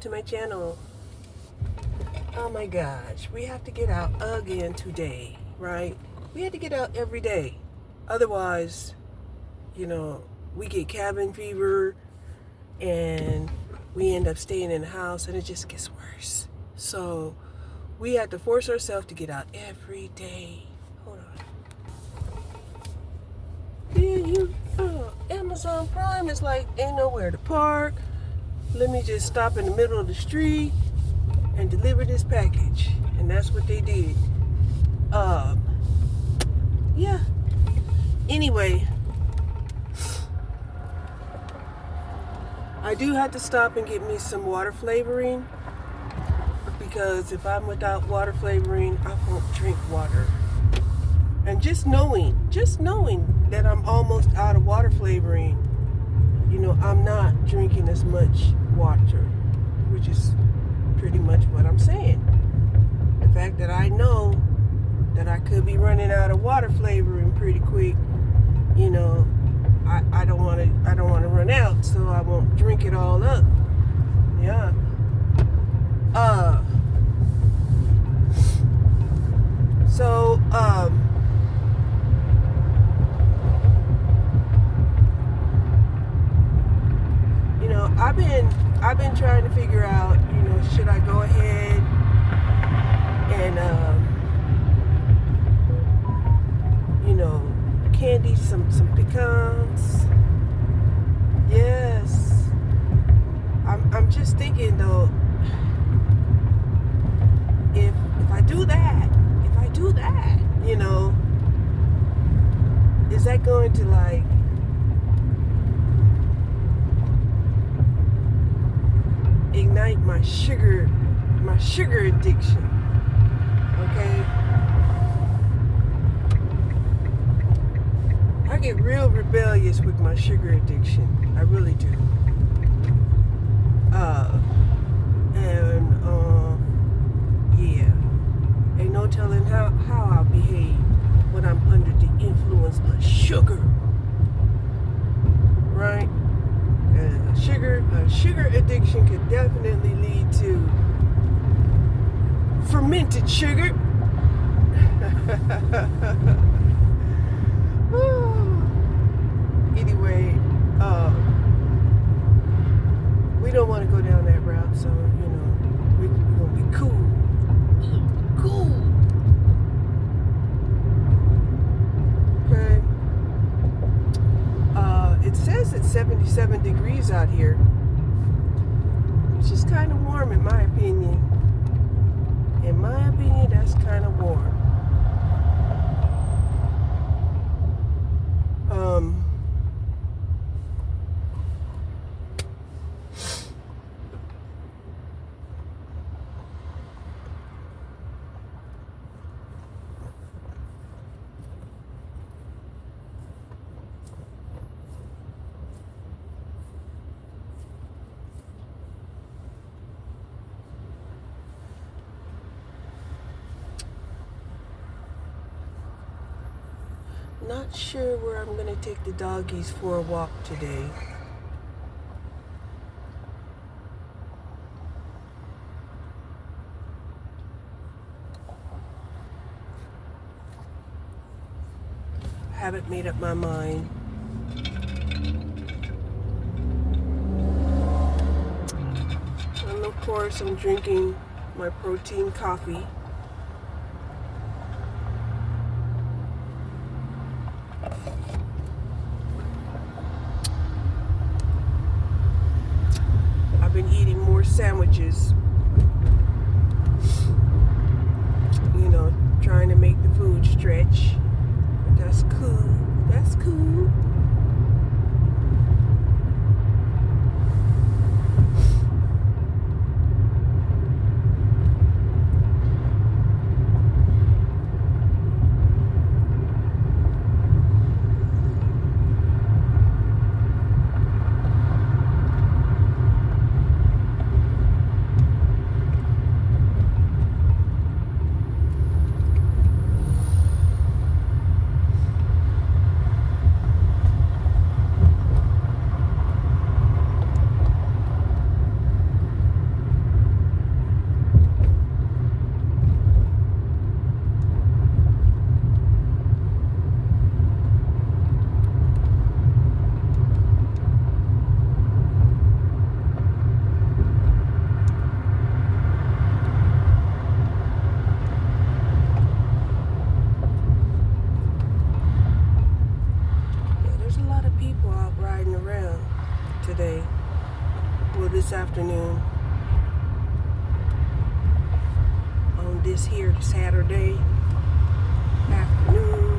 To my channel. Oh my gosh, we have to get out again today, right? We have to get out every day. Otherwise, we get cabin fever and we end up staying in the house and it just gets worse. So we have to force ourselves to get out every day. Hold on. Amazon Prime is like ain't nowhere to park. Let me just stop in the middle of the street and deliver this package. And that's what they did. Yeah. Anyway, I do have to stop and get me some water flavoring, because if I'm without water flavoring, I won't drink water. And just knowing that I'm almost out of water flavoring, I'm not drinking as much water, which is pretty much what I'm saying. The fact that I know that I could be running out of water flavoring pretty quick, I don't want to run out, so I won't drink it all up. Yeah. I've been trying to figure out, should I go ahead and candy some pecans. Yes. I'm just thinking though, if I do that, is that going to like ignite my sugar addiction? Okay. I get real rebellious with my sugar addiction. I really do. Yeah. Ain't no telling how I'll behave when I'm under the influence of sugar. Right? Sugar addiction could definitely lead to fermented sugar. Anyway, we don't want to go down that route, so we're gonna be cool. Okay. It says it's 77 degrees out here, which is kind of warm in my opinion. In my opinion, that's kind of warm. Not sure where I'm going to take the doggies for a walk today. Haven't made up my mind. And of course, I'm drinking my protein coffee. I've been eating more sandwiches, trying to make the food stretch. But that's cool. That's cool. film this here Saturday afternoon.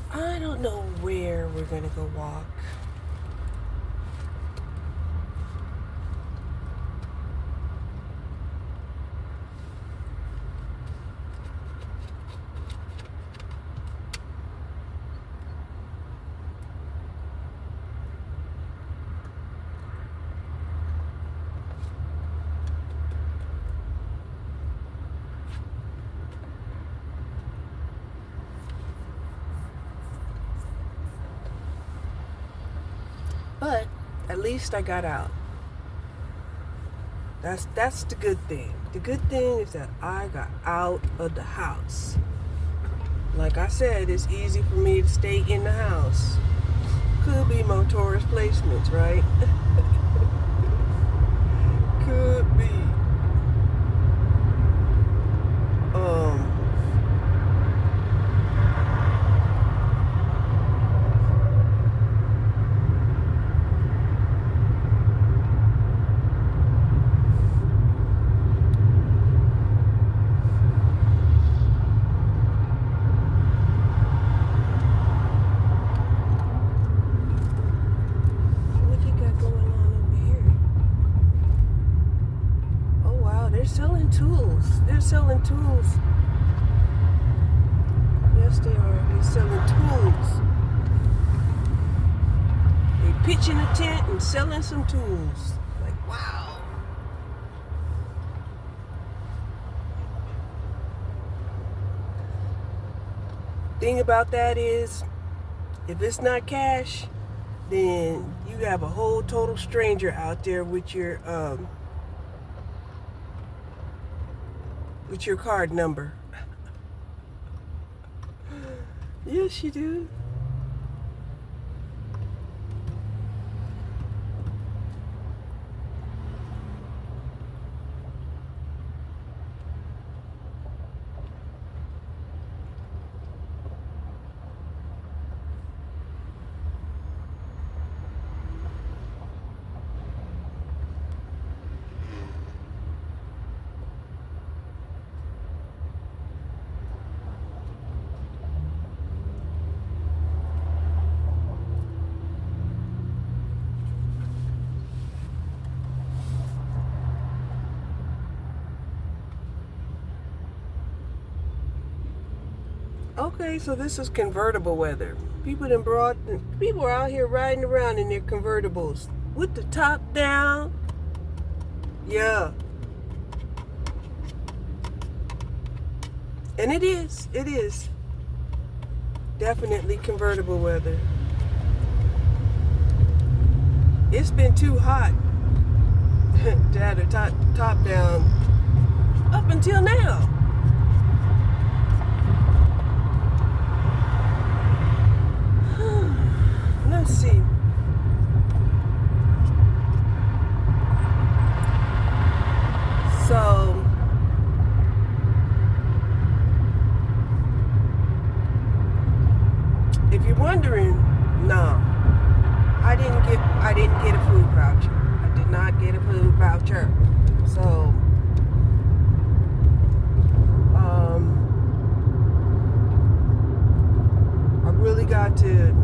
I don't know where we're gonna go walk. But at least I got out. That's the good thing. The good thing is that I got out of the house. Like I said, it's easy for me to stay in the house. Could be my tourist placements, right? Could be. Selling tools. They're selling tools. Yes, they are. They're selling tools. They're pitching a tent and selling some tools. Like, wow. Thing about that is, if it's not cash, then you have a whole total stranger out there with your card number. Yes, you do. Okay, so this is convertible weather. People are out here riding around in their convertibles with the top down. Yeah. And it is definitely convertible weather. It's been too hot to have the top down up until now. Let's see. So if you're wondering, no, I didn't get a food voucher. I did not get a food voucher. So I really got to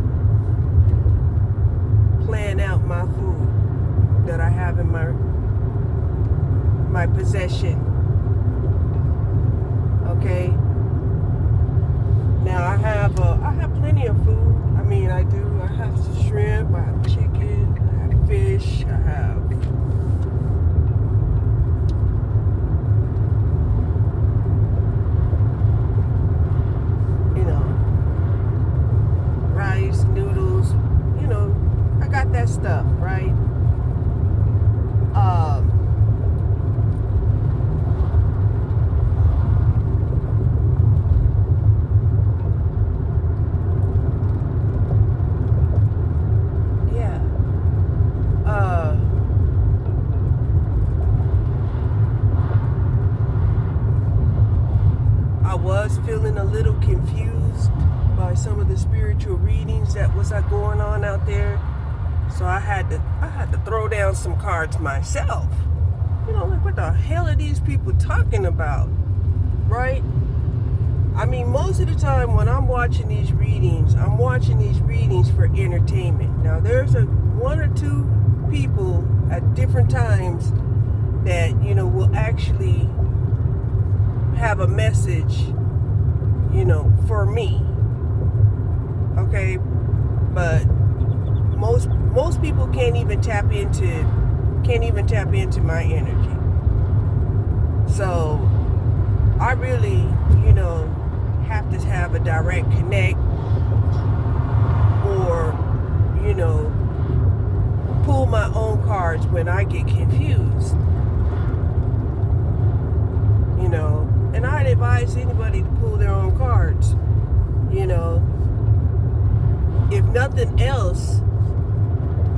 plan out my food that I have in my possession. Okay. Now I have a was feeling a little confused by some of the spiritual readings that was going on out there. So I had to throw down some cards myself. Like, what the hell are these people talking about? Right? I mean, most of the time when I'm watching these readings, I'm watching these readings for entertainment. Now, there's one or two people at different times that, will actually have a message, for me. Okay? But most people can't even tap into my energy. So I really, have to have a direct connect, or, pull my own cards when I get confused. And I'd advise anybody to pull their own cards, if nothing else,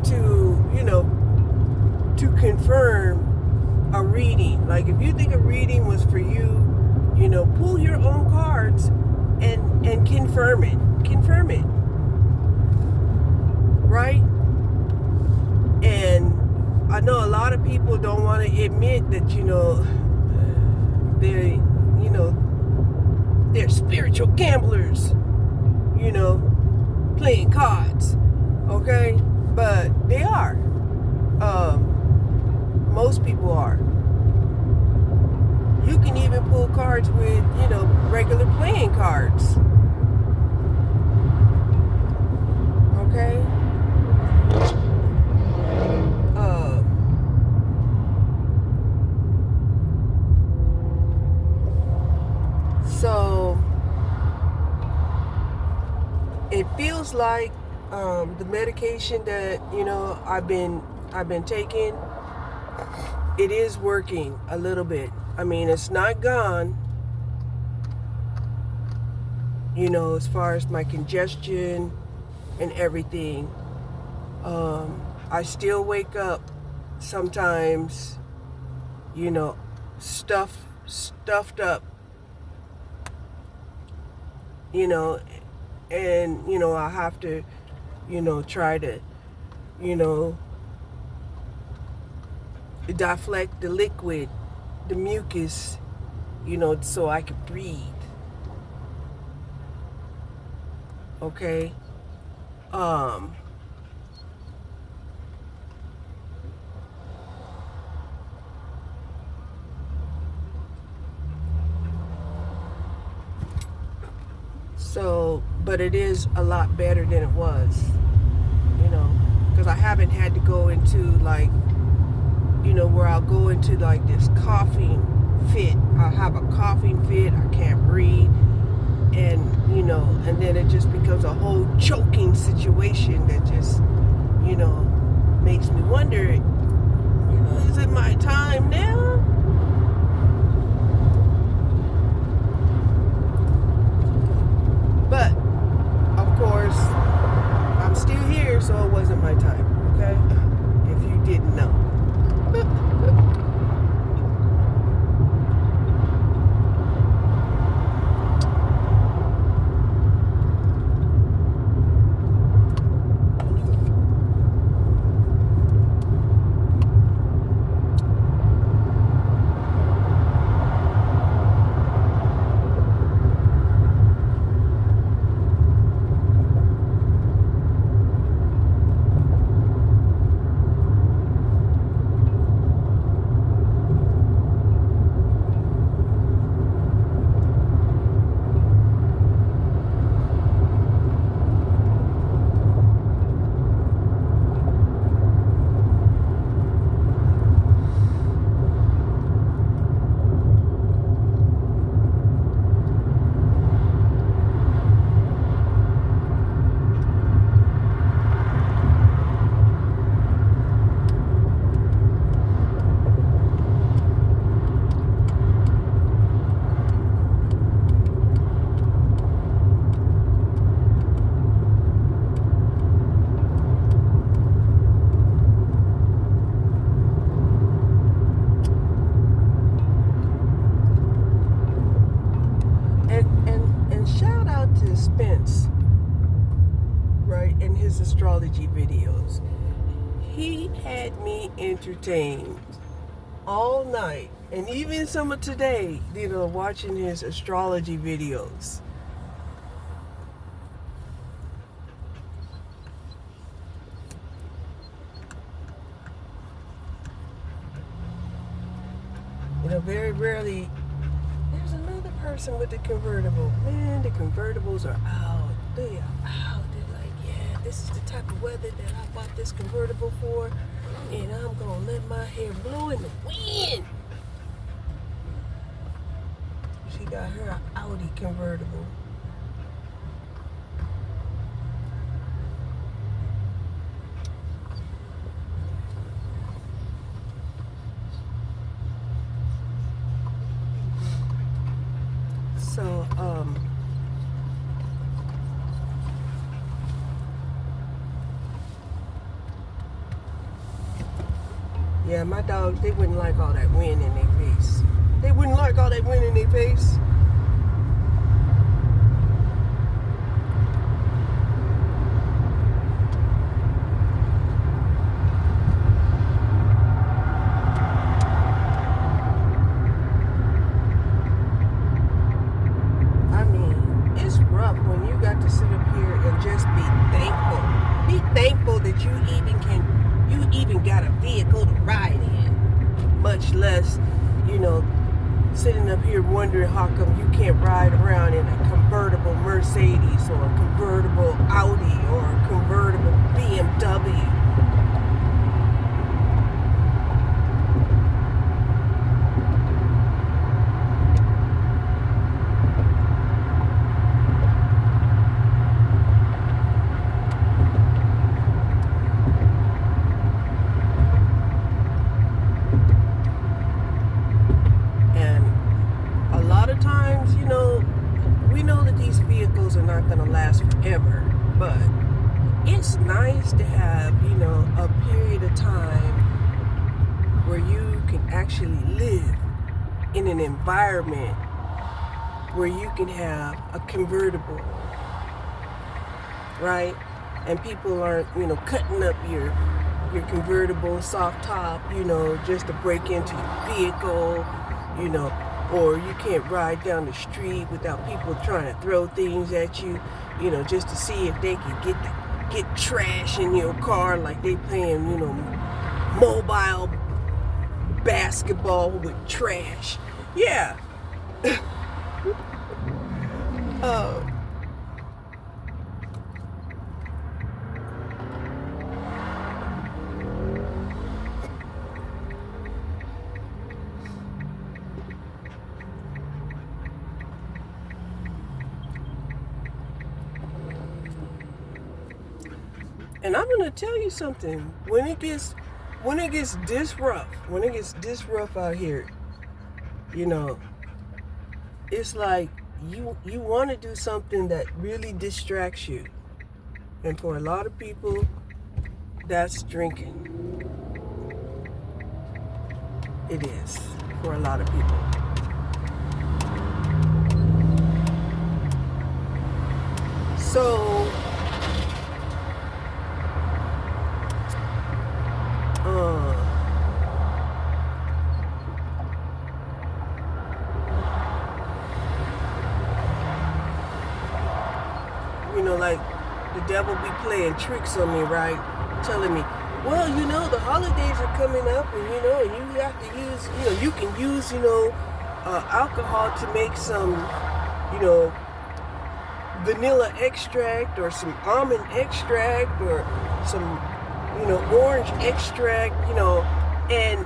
to confirm a reading. Like, if you think a reading was for you, pull your own cards and confirm it. Confirm it. Right? And I know a lot of people don't want to admit that, they're spiritual gamblers, playing cards. Okay? But they are. Most people are. You can even pull cards with, regular playing cards. Okay? So it feels like the medication that I've been taking, it is working a little bit. I mean, it's not gone, as far as my congestion and everything. I still wake up sometimes, stuffed up, and I have to, try to, deflect the liquid, the mucus, so I could breathe. Okay? So, but it is a lot better than it was, because I haven't had to go into, like, where I'll go into, like, this coughing fit. I'll have a coughing fit, I can't breathe, and, and then it just becomes a whole choking situation that just, makes me wonder, is it my time now? But, of course, I'm still here, so it wasn't my time, okay? If you didn't know. suspense, right, in his astrology videos. He had me entertained all night, and even some of today, watching his astrology videos. Very rarely, there's another person with the convertible. Man, the convertibles are out. They are out. They're like, yeah, this is the type of weather that I bought this convertible for, and I'm going to let my hair blow in the wind. She got her Audi convertible. So, yeah, my dog, they wouldn't like all that wind in their face. They wouldn't like all that wind in their face. When you got to sit up here and just be thankful. Be thankful that you even got a vehicle to ride in. Much less, sitting up here wondering how come you can't ride around in a convertible Mercedes or a convertible Audi or a convertible BMW. We know that these vehicles are not going to last forever, but it's nice to have, a period of time where you can actually live in an environment where you can have a convertible, right? And people aren't, cutting up your convertible soft top, just to break into your vehicle, or you can't ride down the street without people trying to throw things at you, just to see if they can get trash in your car like they playing, mobile basketball with trash. Yeah. And I'm gonna tell you something. When it gets this rough out here, it's like you want to do something that really distracts you. And for a lot of people, that's drinking. It is for a lot of people. So like the devil be playing tricks on me, right? Telling me, well, the holidays are coming up, and you have to use, you can use, alcohol to make some, vanilla extract or some almond extract or some, orange extract, and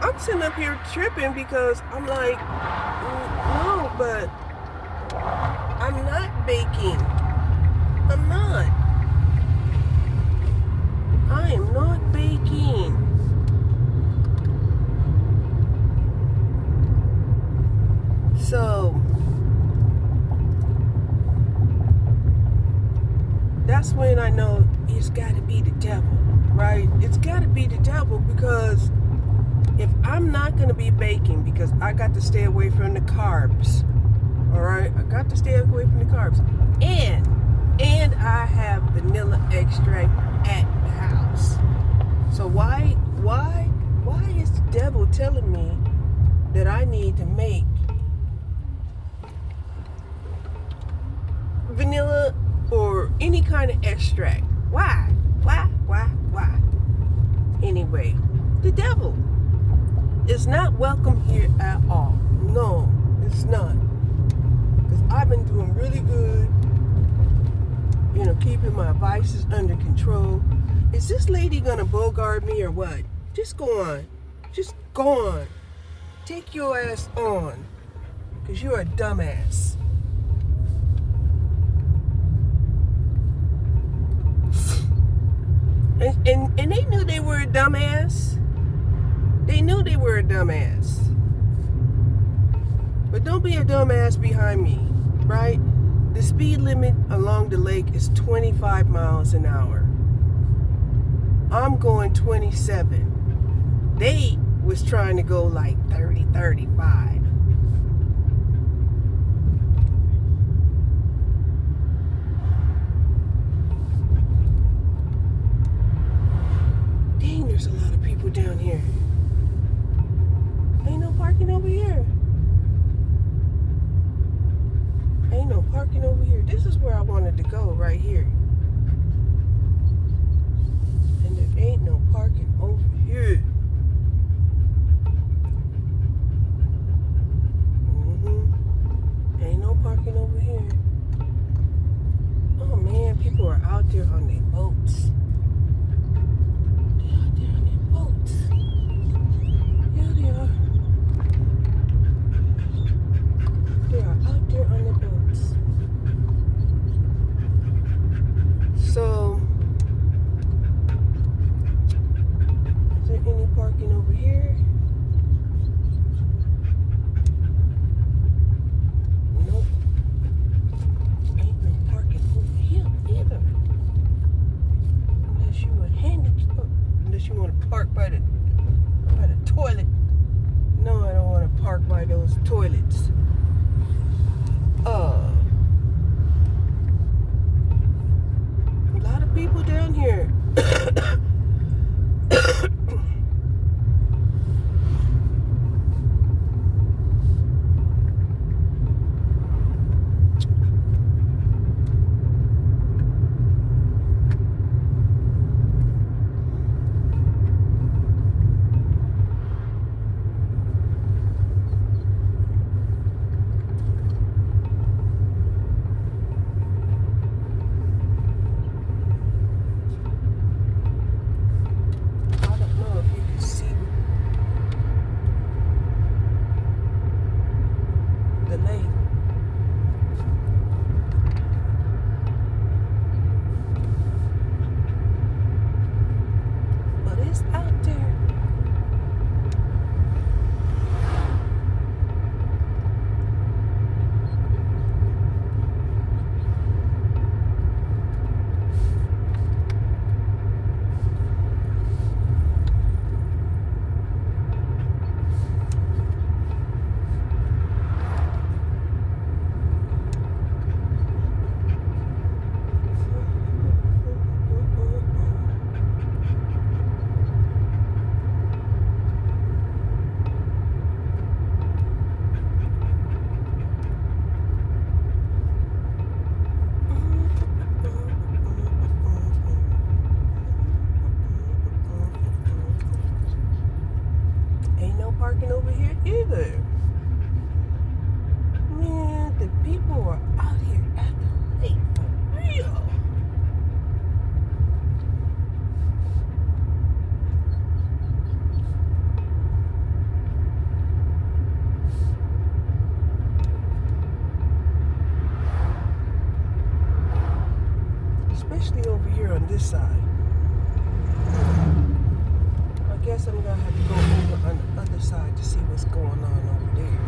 I'm sitting up here tripping because I'm like, no, but I'm not baking. I'm not. I am not baking. So that's when I know it's got to be the devil, right? It's got to be the devil, because if I'm not going to be baking, because I got to stay away from the carbs, all right? I got have to stay away from the carbs. And I have vanilla extract at the house. So why is the devil telling me that I need to make vanilla or any kind of extract? Why? Anyway, the devil is not welcome here at all. No, it's not. Because I've been doing really good, keeping my vices under control. Is this lady gonna bogart me or what? Just go on. Just go on. Take your ass on. Because you're a dumbass. And they knew they were a dumbass. They knew they were a dumbass. But don't be a dumbass behind me, right? The speed limit along the lake is 25 miles an hour. I'm going 27. They was trying to go like 30, 35. Dang, there's a lot of people down here. Ain't no parking over here. Ain't no parking over here. This is where I wanted to go, right here. And there ain't no parking over here. Ain't no parking over here. Oh man, people are out there on their boats. They're out there on their boats. Yeah, they are. They are out there on their boats. So, is there any parking over here? Nope. Ain't no parking over here either. Unless you are handicapped. Unless you want to park by the toilet. No, I don't want to park by those toilets. A lot of people down here. Parking over here either. Man, the people are out here at the lake for real. Especially over here on this side. I guess I'm gonna have to go over on the other side to see what's going on over there.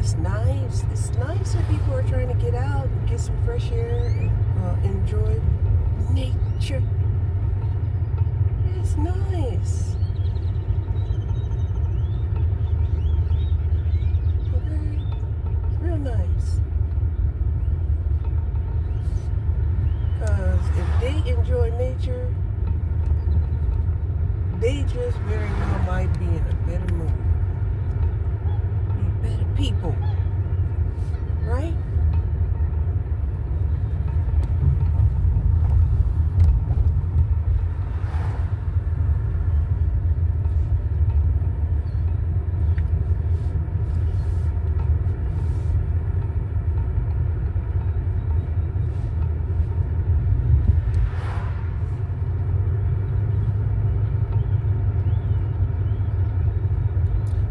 it's nice. It's nice that people are trying to get out and get some fresh air and enjoy nature. It's nice. Okay? It's real nice. Because if they enjoy nature, they just very well might be in a better mood. Be better people. Right?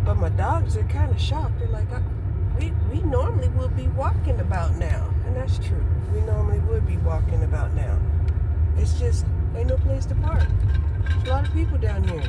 But my dogs are kind of shocked. They're like, we normally would be walking about now. And that's true. We normally would be walking about now. It's just, ain't no place to park. There's a lot of people down here.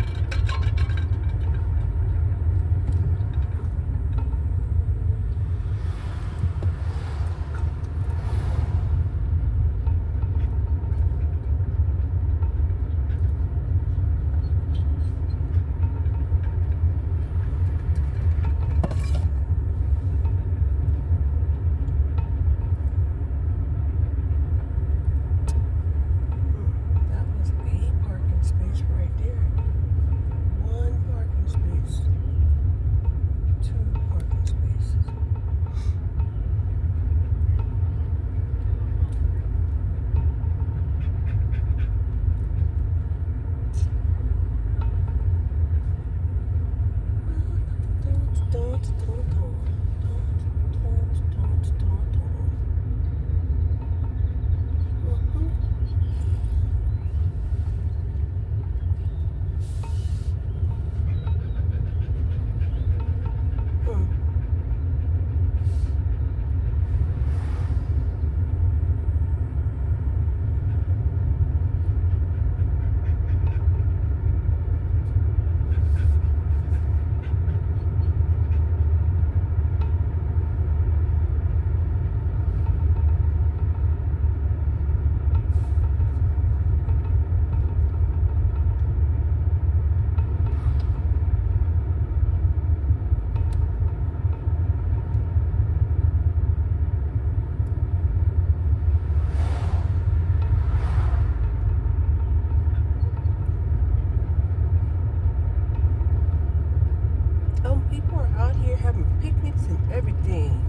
People are out here having picnics and everything.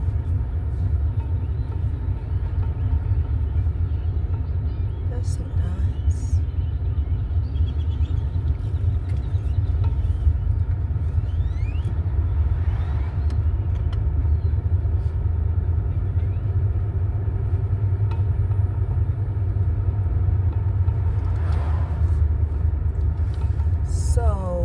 That's so nice. So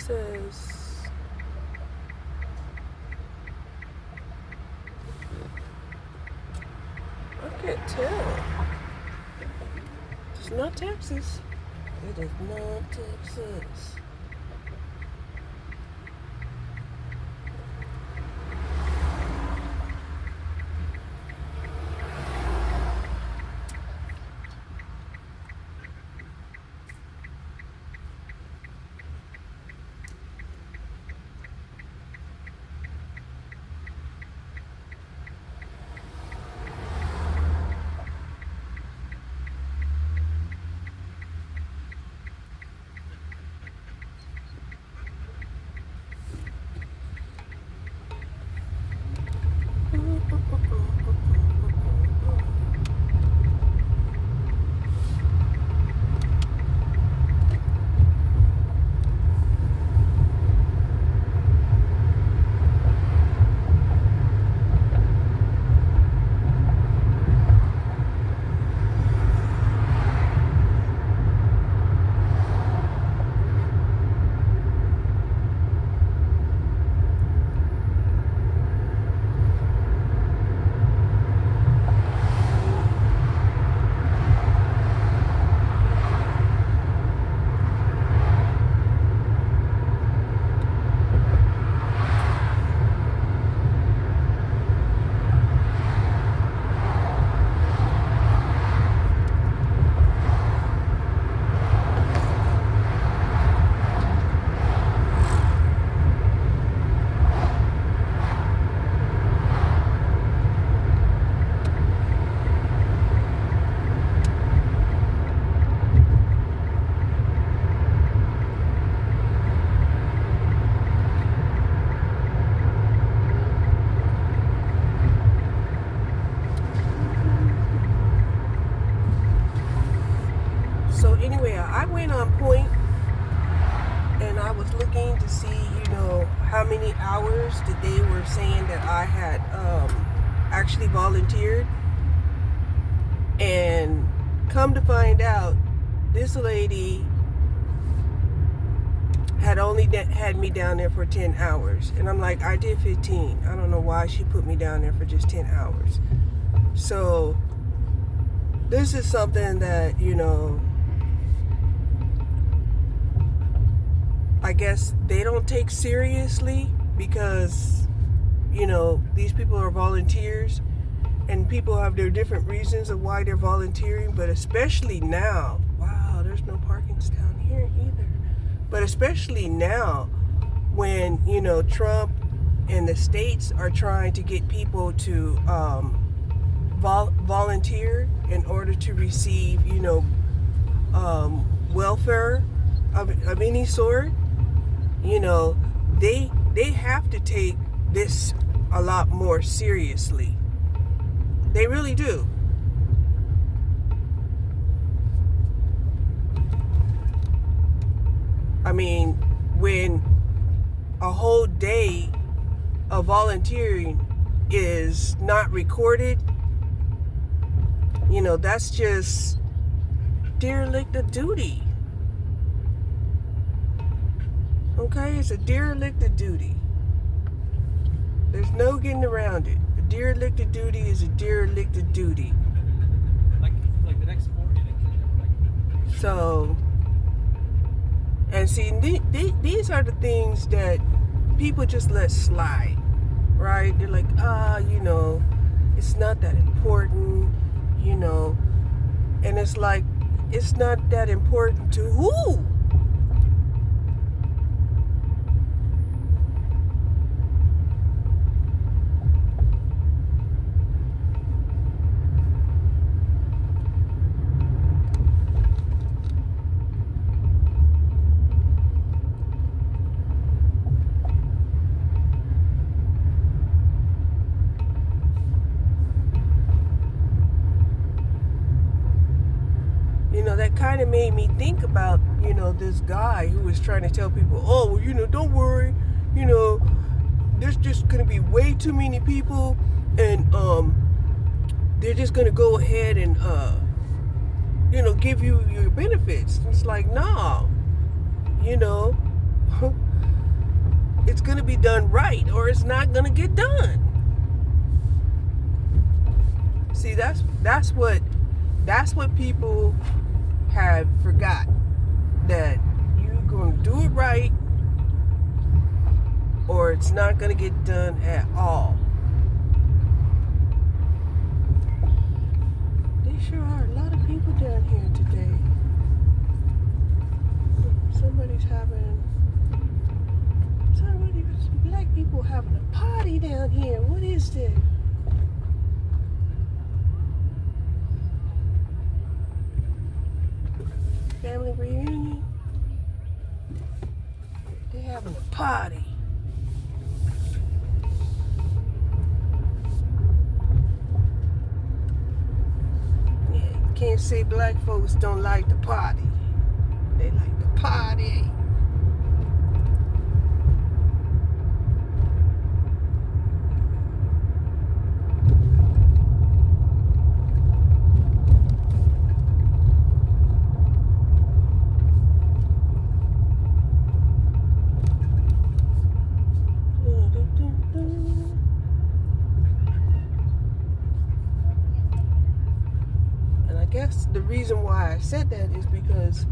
says I can't tell. It's not Texas. It is not Texas. So anyway, I went on Point and I was looking to see, how many hours that they were saying that I had actually volunteered. And come to find out, this lady had only had me down there for 10 hours. And I'm like, I did 15. I don't know why she put me down there for just 10 hours. So this is something that, I guess they don't take seriously because, these people are volunteers and people have their different reasons of why they're volunteering, but especially now, wow, there's no parkings down here either. But especially now when, Trump and the states are trying to get people to volunteer in order to receive, welfare of any sort. They have to take this a lot more seriously. They really do. I mean, when a whole day of volunteering is not recorded, that's just derelict of duty. Okay, it's a derelict of duty. There's no getting around it. A derelict of duty is a derelict of duty. Like the next 4 innings. So, and see, these are the things that people just let slide, right? They're like, it's not that important, and it's like, it's not that important to who? That kind of made me think about, this guy who was trying to tell people, oh, well, don't worry, there's just going to be way too many people and they're just going to go ahead and, give you your benefits. It's like, nah, it's going to be done right, or it's not going to get done. See, that's what people have forgot, that you're going to do it right, or it's not going to get done at all. There sure are a lot of people down here today. Some black people having a party down here. What is this? Family reunion? They're having a party. Yeah, you can't say black folks don't like the party. They like the party. I guess the reason why I said that is because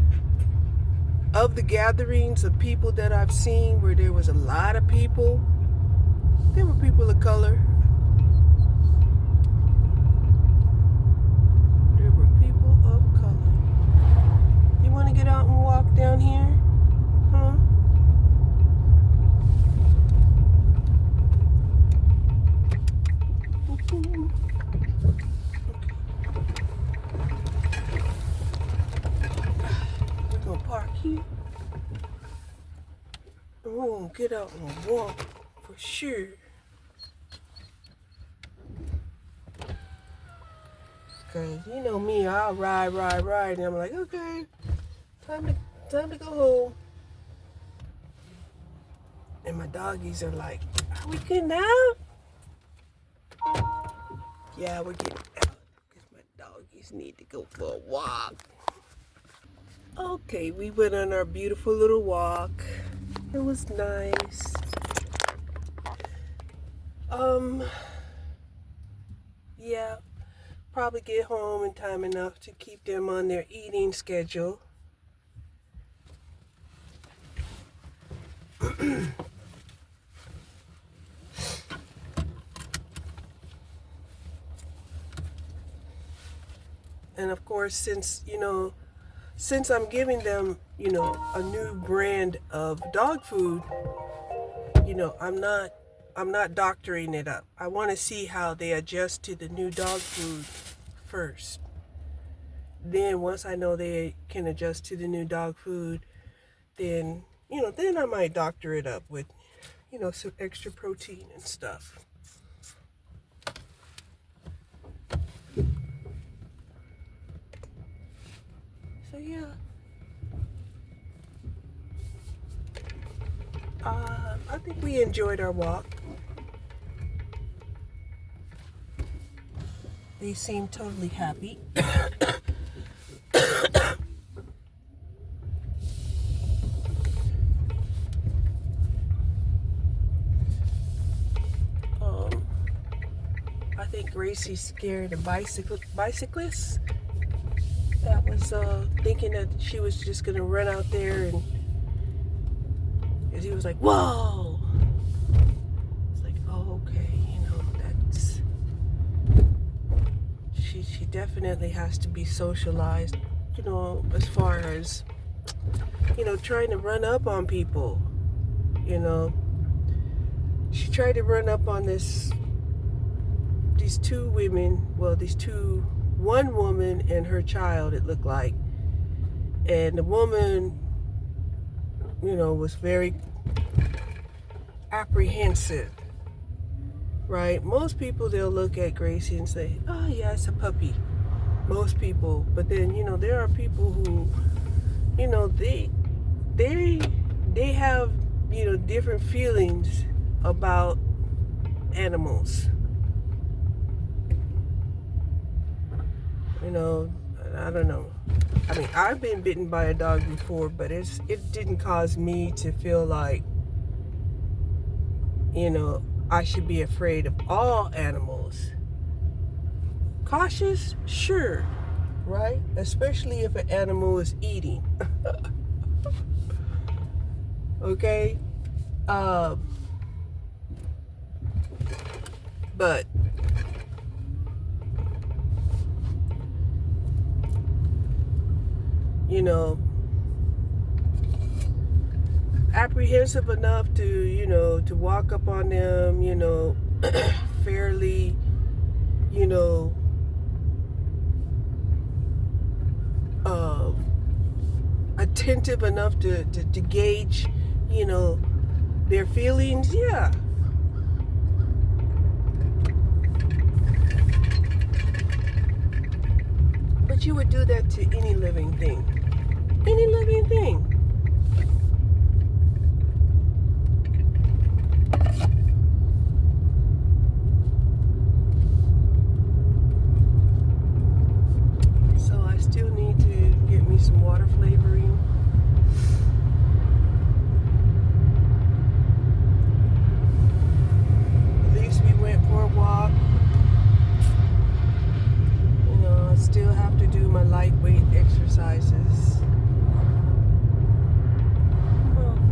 of the gatherings of people that I've seen where there was a lot of people, there were people of color. There were people of color. You want to get out and walk down here? Huh? Park here, and we're gonna get out and walk for sure. Cause you know me, I'll ride, and I'm like, okay, time to go home. And my doggies are like, are we getting out? Yeah, we're getting out, cause my doggies need to go for a walk. Okay, we went on our beautiful little walk. It was nice. Yeah, probably get home in time enough to keep them on their eating schedule. And of course, since I'm giving them, a new brand of dog food, I'm not doctoring it up. I want to see how they adjust to the new dog food first. Then once I know they can adjust to the new dog food, then I might doctor it up with, some extra protein and stuff. So yeah. I think we enjoyed our walk. They seem totally happy. I think Gracie scared a bicyclist that was thinking that she was just gonna run out there, and he was like, whoa. It's like, oh, okay, that's, she definitely has to be socialized, as far as, trying to run up on people. She tried to run up on these two women, one woman and her child, it looked like. And the woman, was very apprehensive, right? Most people, they'll look at Gracie and say, oh yeah, it's a puppy. Most people. But then, there are people who, they have, different feelings about animals. I don't know. I mean, I've been bitten by a dog before, but it didn't cause me to feel like, I should be afraid of all animals. Cautious? Sure, right? Especially if an animal is eating. Okay? But apprehensive enough to walk up on them, fairly, uh, attentive enough to gauge, their feelings. Yeah. But you would do that to any living thing. Any living thing. So I still need to get me some water flavoring. At least we went for a walk. I still have to do my lightweight exercises.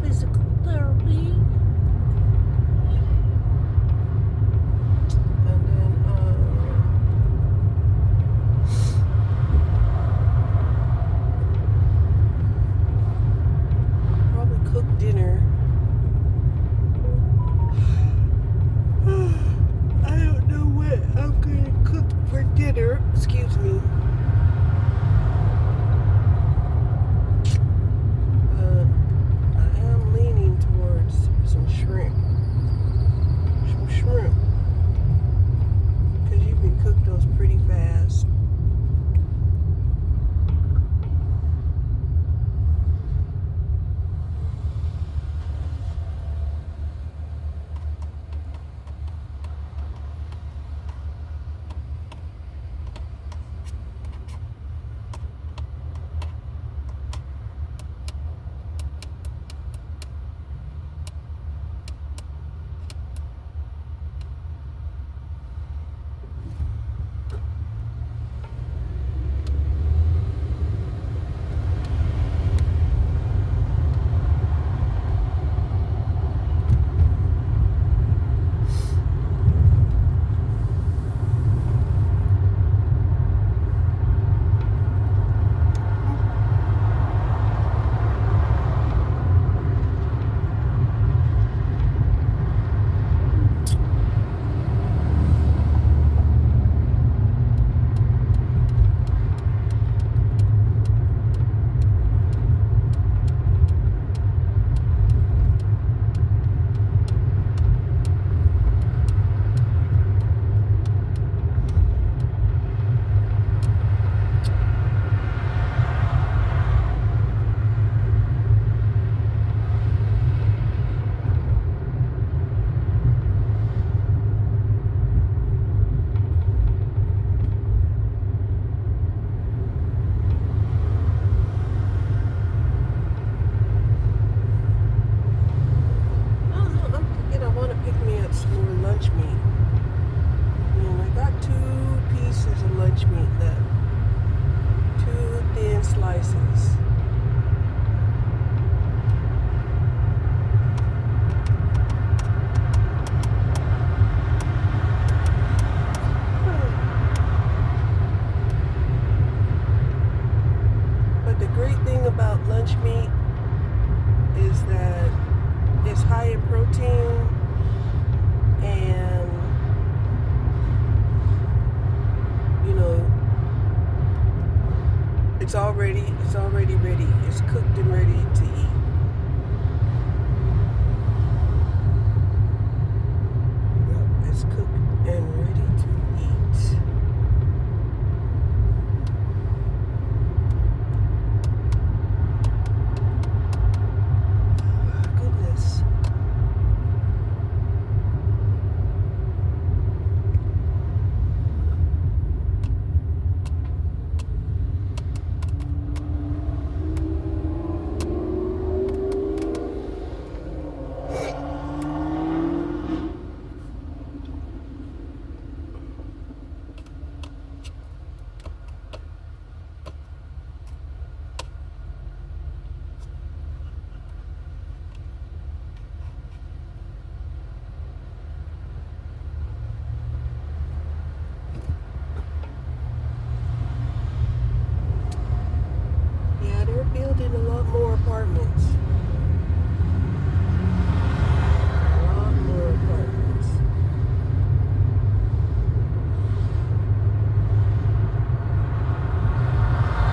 Physical therapy. And then probably cook dinner. I don't know what I'm gonna cook for dinner. Excuse me. I am leaning towards some shrimp. Some shrimp. Because you can cook those pretty fast. It's already ready. It's cooked and ready to eat. Yep, it's cooked and ready to eat. Oh, goodness. apartments. A lot more apartments.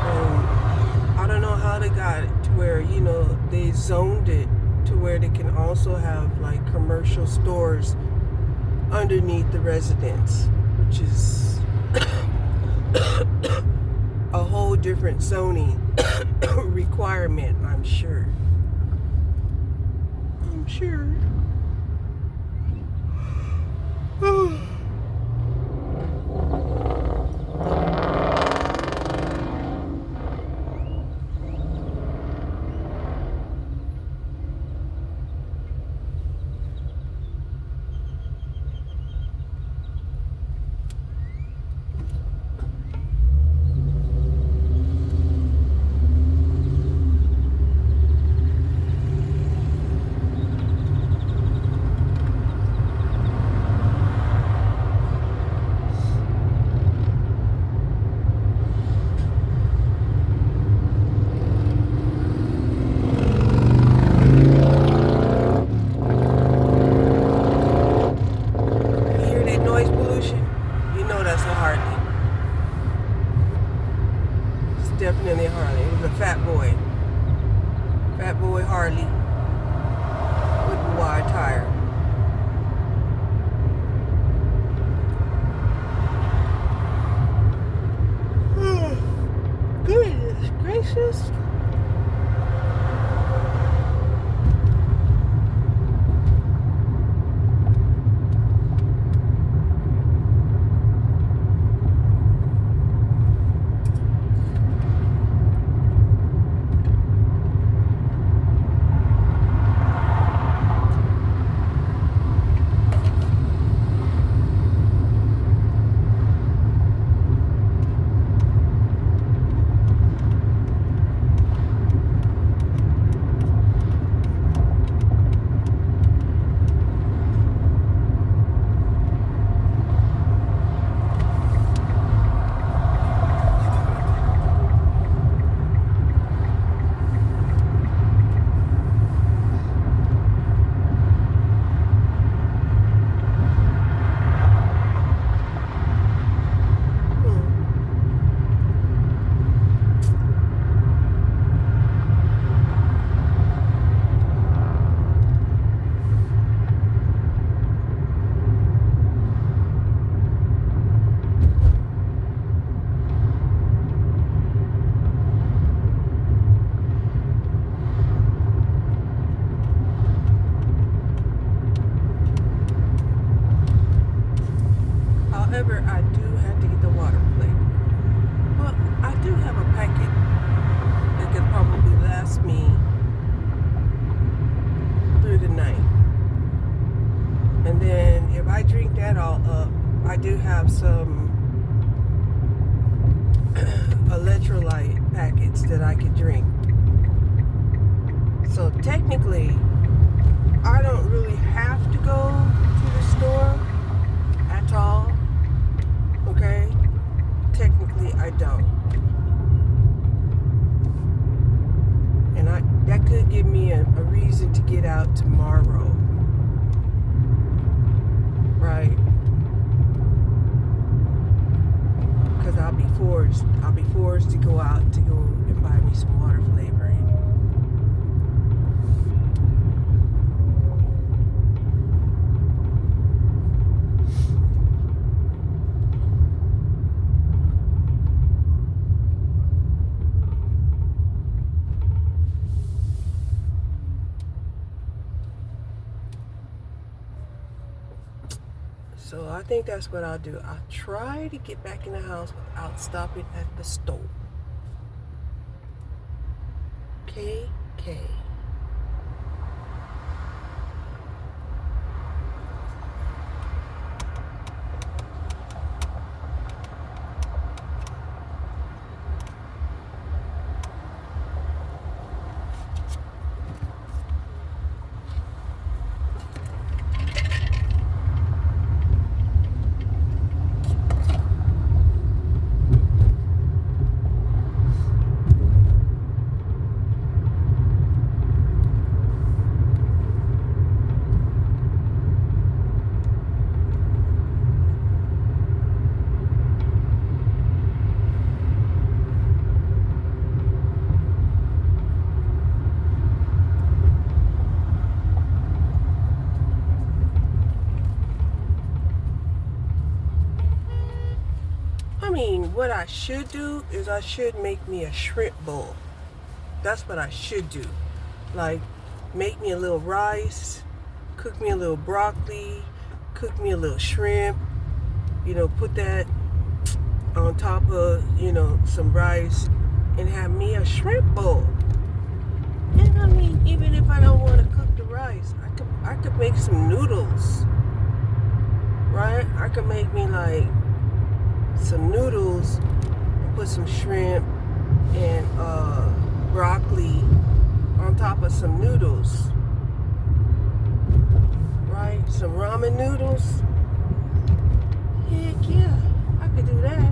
And I don't know how they got it to where, you know, they zoned it to where they can also have like commercial stores underneath the residence, which is a whole different zoning requirement, I'm sure. I'm sure. Definitely Harley. It was a fat boy. Fat boy Harley with a wide tire. Goodness gracious. However, I do have to get the water plate. Well, I do have a packet that could probably last me through the night. And then if I drink that all up, I do have some electrolyte packets that I could drink. So technically, I don't really have to go to the store at all. Okay? Technically, I don't. And that could give me a reason to get out tomorrow. Right? Because I'll be forced to go out to go and buy me some water flavoring. So I think that's what I'll do. I'll try to get back in the house without stopping at the store. KK. what I should do is I should make me a shrimp bowl. That's what I should do. Like, make me a little rice, cook me a little broccoli, cook me a little shrimp, put that on top of, some rice and have me a shrimp bowl. And I mean, even if I don't want to cook the rice, I could make some noodles, right? I could make me like some noodles and put some shrimp and broccoli on top of some noodles, right? Some ramen noodles. Heck yeah, I could do that.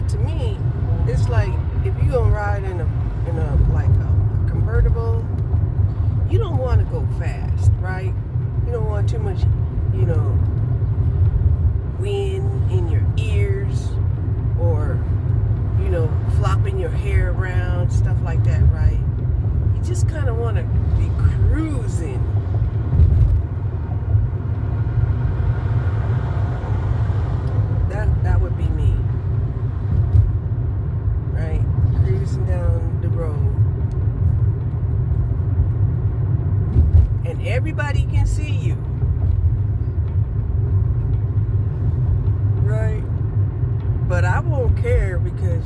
To me, it's like if you're gonna ride in a convertible, you don't want to go fast, right? You don't want too much, wind in your ears or flopping your hair around, stuff like that, right? You just kind of want to be cruising. That would be me. Right, cruising down the road, and everybody can see you, right? But I won't care because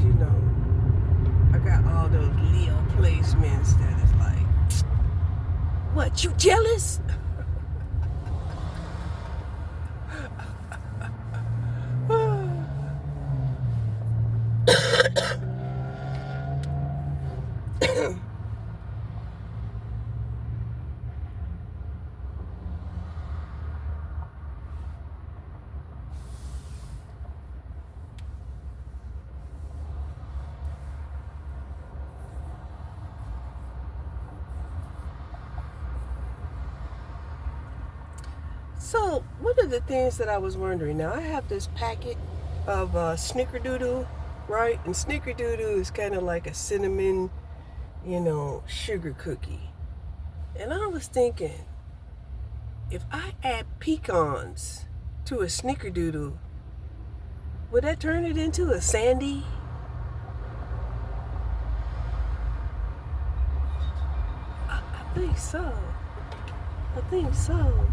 I got all those Leo placements that is like, what, you jealous? So, one of the things that I was wondering, now I have this packet of snickerdoodle, right? And snickerdoodle is kind of like a cinnamon, sugar cookie. And I was thinking, if I add pecans to a snickerdoodle, would that turn it into a sandy? I think so. I think so.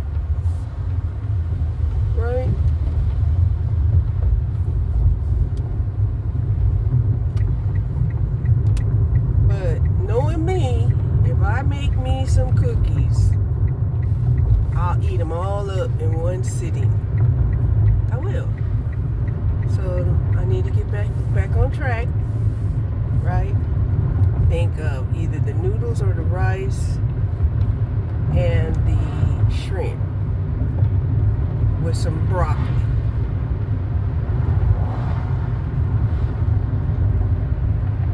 Right? But knowing me, if I make me some cookies, I'll eat them all up in one sitting. I will. So I need to get back on track, right? Think of either the noodles or the rice and the shrimp with some broccoli.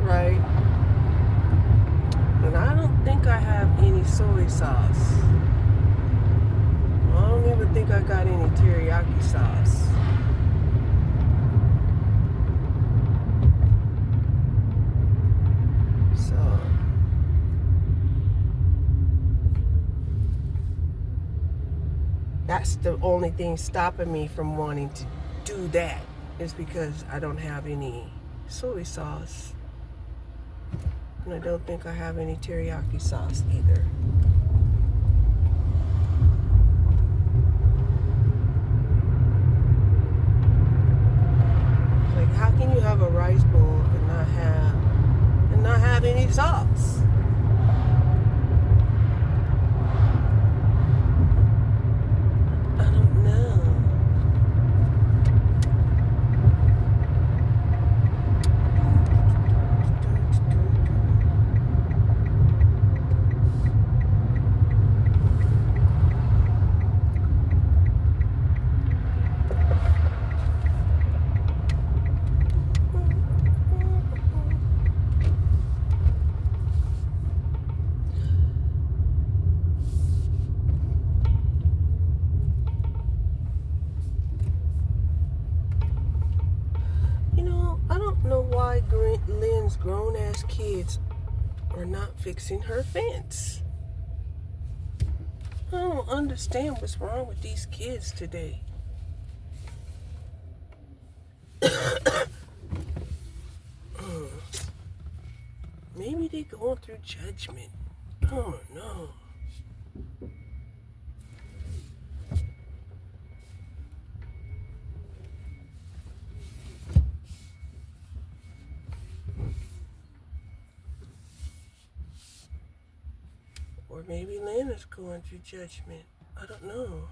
Right? And I don't think I have any soy sauce. I don't even think I got any teriyaki sauce. So that's the only thing stopping me from wanting to do that, is because I don't have any soy sauce. And I don't think I have any teriyaki sauce either. Lynn's grown-ass kids are not fixing her fence. I don't understand what's wrong with these kids today. Maybe they're going through judgment. Oh no. Or maybe Lynn is going through judgment. I don't know.